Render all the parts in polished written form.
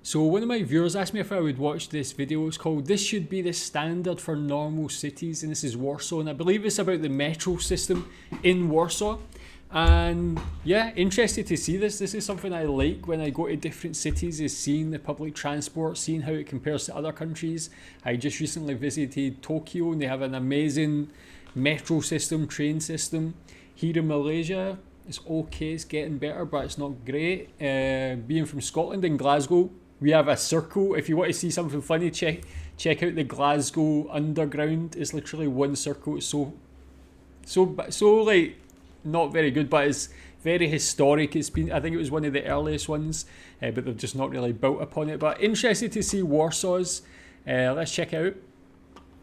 So one of my viewers asked me if I would watch this video. It's called "This Should Be the Standard for Normal Cities," and this is Warsaw, and I believe it's about the metro system in Warsaw. And yeah, interested to see this. This is something I like when I go to different cities, is seeing the public transport, seeing how it compares to other countries. I just recently visited Tokyo and they have an amazing metro system, train system. Here in Malaysia, it's okay, it's getting better, but it's not great. Being from Scotland, in Glasgow, we have a circle. If you want to see something funny, check out the Glasgow Underground. It's literally one circle. It's so like not very good, but it's very historic. It's been, I think it was one of the earliest ones, but they've just not really built upon it. But interested to see Warsaw's. Let's check it out.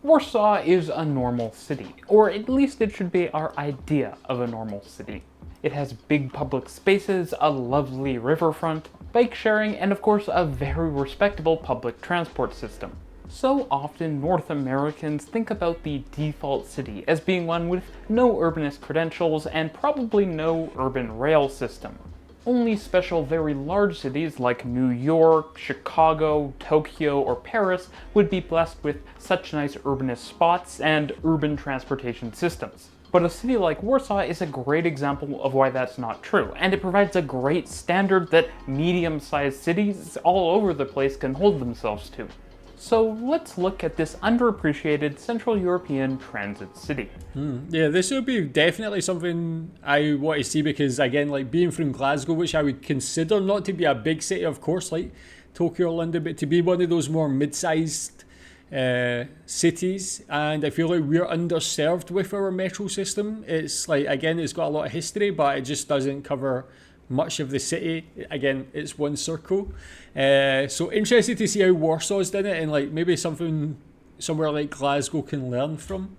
Warsaw is a normal city, or at least it should be our idea of a normal city. It has big public spaces, a lovely riverfront, bike sharing, and of course a very respectable public transport system. So often North Americans think about the default city as being one with no urbanist credentials and probably no urban rail system. Only special very large cities like New York, Chicago, Tokyo, or Paris would be blessed with such nice urbanist spots and urban transportation systems. But a city like Warsaw is a great example of why that's not true, and it provides a great standard that medium-sized cities all over the place can hold themselves to. So let's look at this underappreciated Central European transit city. Yeah, this would be definitely something I want to see because, again, like being from Glasgow, which I would consider not to be a big city, of course, like Tokyo or London, but to be one of those more mid-sized cities, and I feel like we're underserved with our metro system. It's like, again, it's got a lot of history, but it just doesn't cover much of the city. Again, it's one circle. So interested to see how Warsaw's done it, and like maybe something somewhere like Glasgow can learn from.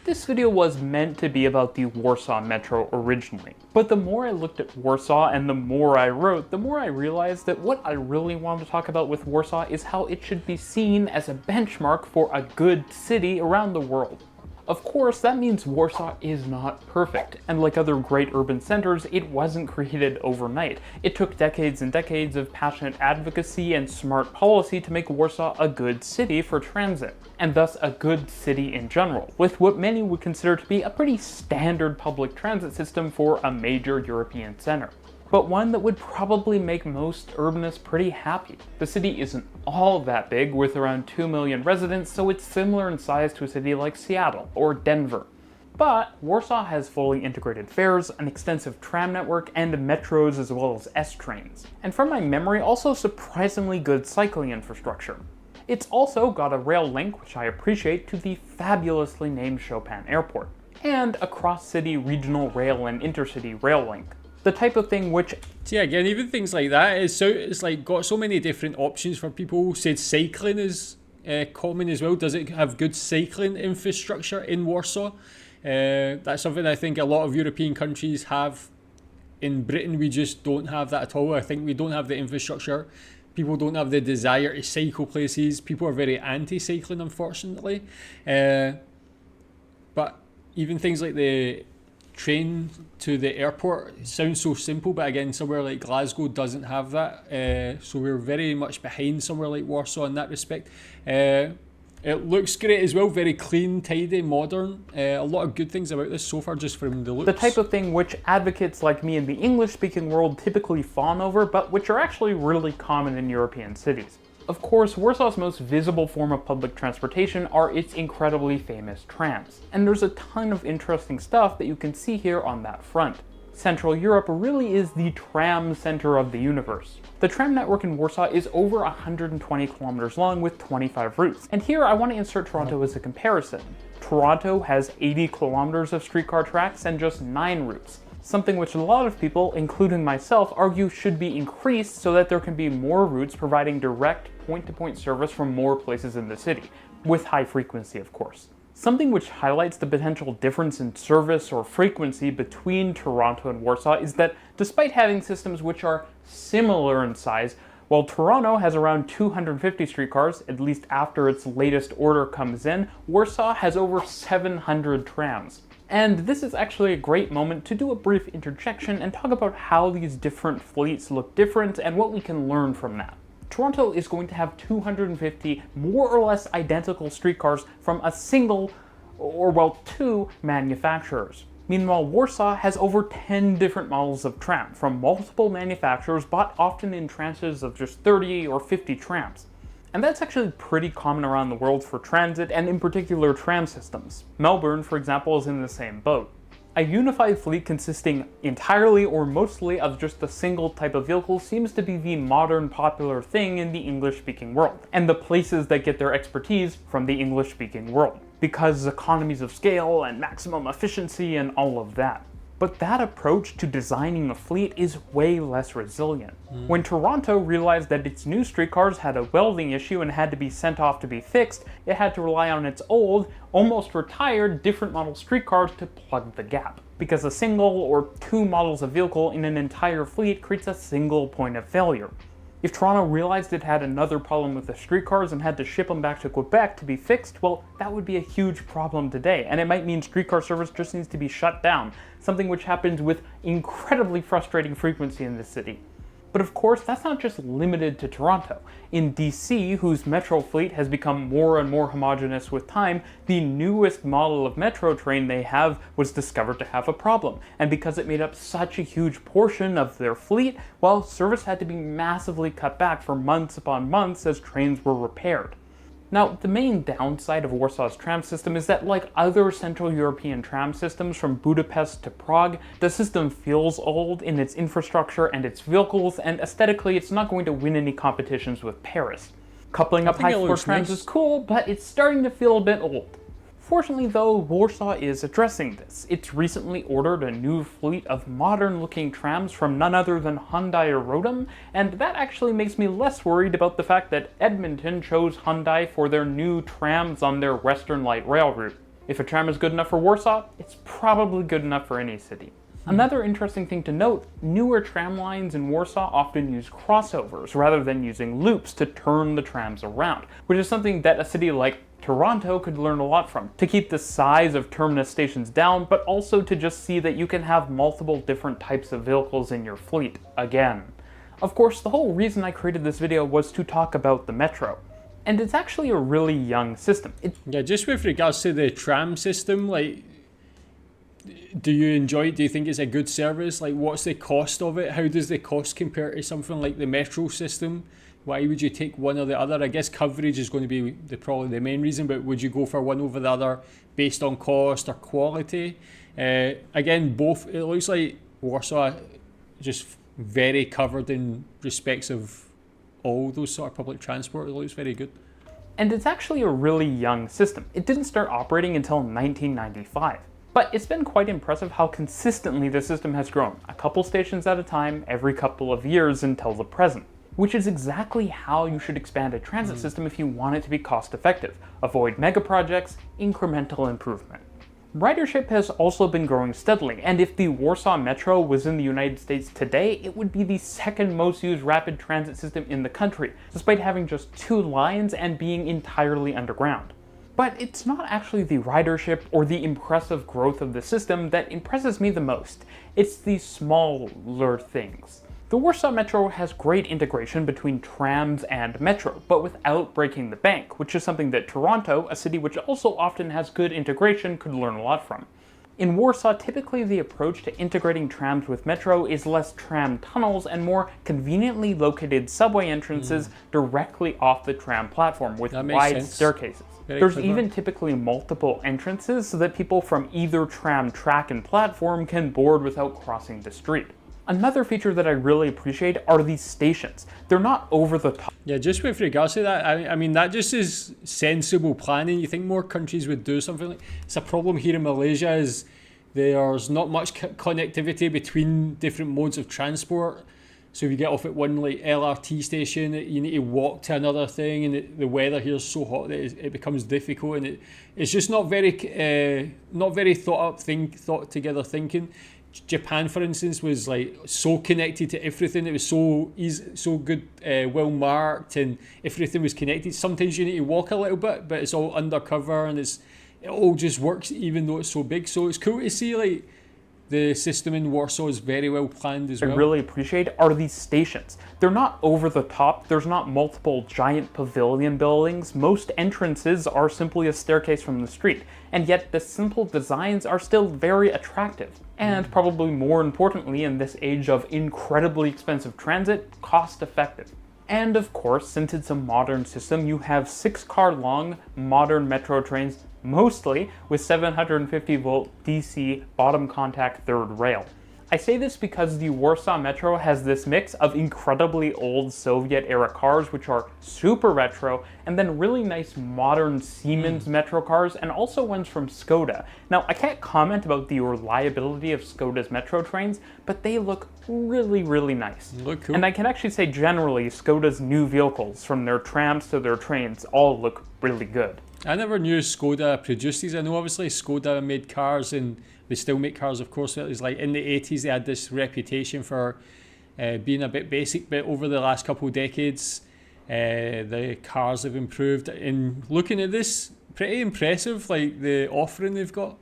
This video was meant to be about the Warsaw Metro originally, but the more I looked at Warsaw and the more I wrote, the more I realized that what I really wanted to talk about with Warsaw is how it should be seen as a benchmark for a good city around the world. Of course, that means Warsaw is not perfect, and like other great urban centers, it wasn't created overnight. It took decades and decades of passionate advocacy and smart policy to make Warsaw a good city for transit, and thus a good city in general, with what many would consider to be a pretty standard public transit system for a major European center. But one that would probably make most urbanists pretty happy. The city isn't all that big, with around 2 million residents, so it's similar in size to a city like Seattle or Denver. But Warsaw has fully integrated fares, an extensive tram network, and metros as well as S-trains. And from my memory, also surprisingly good cycling infrastructure. It's also got a rail link, which I appreciate, to the fabulously named Chopin Airport, and a cross-city regional rail and intercity rail link. The type of thing which... So yeah, again, even things like that, it's like got so many different options for people. Said cycling is common as well. Does it have good cycling infrastructure in Warsaw? That's something I think a lot of European countries have. In Britain, we just don't have that at all. I think we don't have the infrastructure. People don't have the desire to cycle places. People are very anti-cycling, unfortunately. But even things like the train to the airport sounds so simple, but again, somewhere like Glasgow doesn't have that. So we're very much behind somewhere like Warsaw in that respect. It looks great as well, very clean, tidy, modern. A lot of good things about this so far just from the looks. The type of thing which advocates like me in the English-speaking world typically fawn over, but which are actually really common in European cities. Of course, Warsaw's most visible form of public transportation are its incredibly famous trams, and there's a ton of interesting stuff that you can see here on that front. Central Europe really is the tram center of the universe. The tram network in Warsaw is over 120 kilometers long with 25 routes, and here I want to insert Toronto as a comparison. Toronto has 80 kilometers of streetcar tracks and just 9 routes. Something which a lot of people, including myself, argue should be increased so that there can be more routes providing direct point-to-point service from more places in the city, with high frequency of course. Something which highlights the potential difference in service or frequency between Toronto and Warsaw is that despite having systems which are similar in size, while Toronto has around 250 streetcars, at least after its latest order comes in, Warsaw has over 700 trams. And this is actually a great moment to do a brief interjection and talk about how these different fleets look different and what we can learn from that. Toronto is going to have 250 more or less identical streetcars from a single, or well, two manufacturers. Meanwhile, Warsaw has over 10 different models of tram from multiple manufacturers, bought often in tranches of just 30 or 50 trams. And that's actually pretty common around the world for transit and in particular tram systems. Melbourne, for example, is in the same boat. A unified fleet consisting entirely or mostly of just a single type of vehicle seems to be the modern popular thing in the English-speaking world, and the places that get their expertise from the English-speaking world, because economies of scale and maximum efficiency and all of that. But that approach to designing a fleet is way less resilient. When Toronto realized that its new streetcars had a welding issue and had to be sent off to be fixed, it had to rely on its old, almost retired, different model streetcars to plug the gap. Because a single or two models of vehicle in an entire fleet creates a single point of failure. If Toronto realized it had another problem with the streetcars and had to ship them back to Quebec to be fixed, well, that would be a huge problem today, and it might mean streetcar service just needs to be shut down, something which happens with incredibly frustrating frequency in this city. But of course, that's not just limited to Toronto. In DC, whose metro fleet has become more and more homogeneous with time, the newest model of metro train they have was discovered to have a problem. And because it made up such a huge portion of their fleet, well, service had to be massively cut back for months upon months as trains were repaired. Now, the main downside of Warsaw's tram system is that, like other Central European tram systems from Budapest to Prague, the system feels old in its infrastructure and its vehicles, and aesthetically it's not going to win any competitions with Paris. Coupling up high-floor trams is cool, but it's starting to feel a bit old. Fortunately though, Warsaw is addressing this. It's recently ordered a new fleet of modern-looking trams from none other than Hyundai Rotem, and that actually makes me less worried about the fact that Edmonton chose Hyundai for their new trams on their Western Light Rail route. If a tram is good enough for Warsaw, it's probably good enough for any city. Another interesting thing to note, newer tram lines in Warsaw often use crossovers rather than using loops to turn the trams around, which is something that a city like Toronto could learn a lot from, to keep the size of terminus stations down, but also to just see that you can have multiple different types of vehicles in your fleet, again. Of course, the whole reason I created this video was to talk about the metro. And it's actually a really young system. Yeah, just with regards to the tram system, like, do you enjoy it? Do you think it's a good service? Like, what's the cost of it? How does the cost compare to something like the metro system? Why would you take one or the other? I guess coverage is going to be probably the main reason, but would you go for one over the other based on cost or quality? Again, both, it looks like Warsaw just very covered in respects of all those sort of public transport. It looks very good. And it's actually a really young system. It didn't start operating until 1995. But it's been quite impressive how consistently the system has grown, a couple stations at a time, every couple of years until the present. Which is exactly how you should expand a transit system if you want it to be cost effective. Avoid mega projects, incremental improvement. Ridership has also been growing steadily, and if the Warsaw Metro was in the United States today, it would be the second most used rapid transit system in the country, despite having just 2 lines and being entirely underground. But it's not actually the ridership or the impressive growth of the system that impresses me the most. It's the smaller things. The Warsaw Metro has great integration between trams and metro, but without breaking the bank, which is something that Toronto, a city which also often has good integration, could learn a lot from. In Warsaw, typically the approach to integrating trams with metro is less tram tunnels and more conveniently located subway entrances directly off the tram platform with wide staircases. There's even typically multiple entrances so that people from either tram track and platform can board without crossing the street. Another feature that I really appreciate are these stations. They're not over the top. Yeah, just with regards to that, I mean, that just is sensible planning. You think more countries would do something like it's a problem here in Malaysia is there's not much connectivity between different modes of transport. So if you get off at one like LRT station, you need to walk to another thing, and the weather here is so hot that it becomes difficult, and it's just not very thought together thinking. Japan, for instance, was like so connected to everything. It was so easy, so good, well marked, and everything was connected. Sometimes you need to walk a little bit, but it's all undercover, and it's it all just works even though it's so big. So it's cool to see like the system in Warsaw is very well planned as well. I really appreciate are these stations. They're not over the top, there's not multiple giant pavilion buildings, most entrances are simply a staircase from the street, and yet the simple designs are still very attractive. And probably more importantly in this age of incredibly expensive transit, cost effective. And of course, since it's a modern system, you have 6-car long modern metro trains, mostly with 750 volt DC bottom contact third rail. I say this because the Warsaw Metro has this mix of incredibly old Soviet era cars, which are super retro, and then really nice modern Siemens Metro cars, and also ones from Skoda. Now, I can't comment about the reliability of Skoda's Metro trains, but they look really, really nice. Look cool. And I can actually say generally, Skoda's new vehicles, from their trams to their trains, all look really good. I never knew Skoda produced these. I know obviously Skoda made cars and they still make cars, of course. It was like in the 80s they had this reputation for being a bit basic, but over the last couple of decades the cars have improved. And looking at this, pretty impressive, like the offering they've got.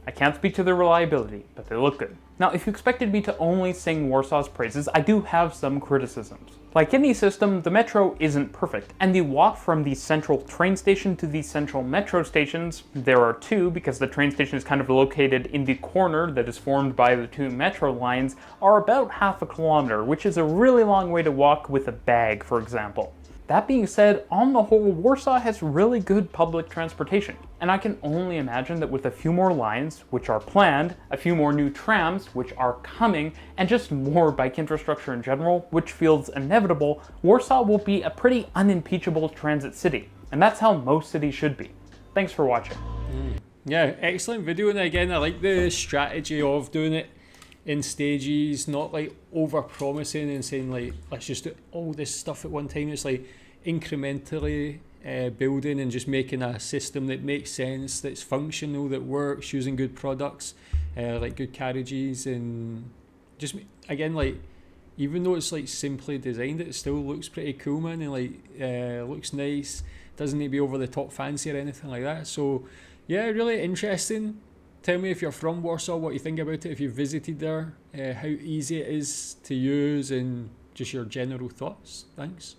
I can't speak to their reliability, but they look good. Now, if you expected me to only sing Warsaw's praises, I do have some criticisms. Like any system, the metro isn't perfect, and the walk from the central train station to the central metro stations, there are two because the train station is kind of located in the corner that is formed by the two metro lines, are about half a kilometer, which is a really long way to walk with a bag, for example. That being said, on the whole, Warsaw has really good public transportation, and I can only imagine that with a few more lines, which are planned, a few more new trams, which are coming, and just more bike infrastructure in general, which feels inevitable, Warsaw will be a pretty unimpeachable transit city, and that's how most cities should be. Thanks for watching. Yeah, excellent video, and again, I like the strategy of doing it in stages, not like over promising and saying like let's just do all this stuff at one time. It's like incrementally building and just making a system that makes sense, that's functional, that works, using good products like good carriages, and just again, like even though it's like simply designed, it still looks pretty cool, man, and like looks nice, doesn't need to be over the top fancy or anything like that. So yeah, really interesting. Tell me if you're from Warsaw, what you think about it, if you've visited there, how easy it is to use, and just your general thoughts. Thanks.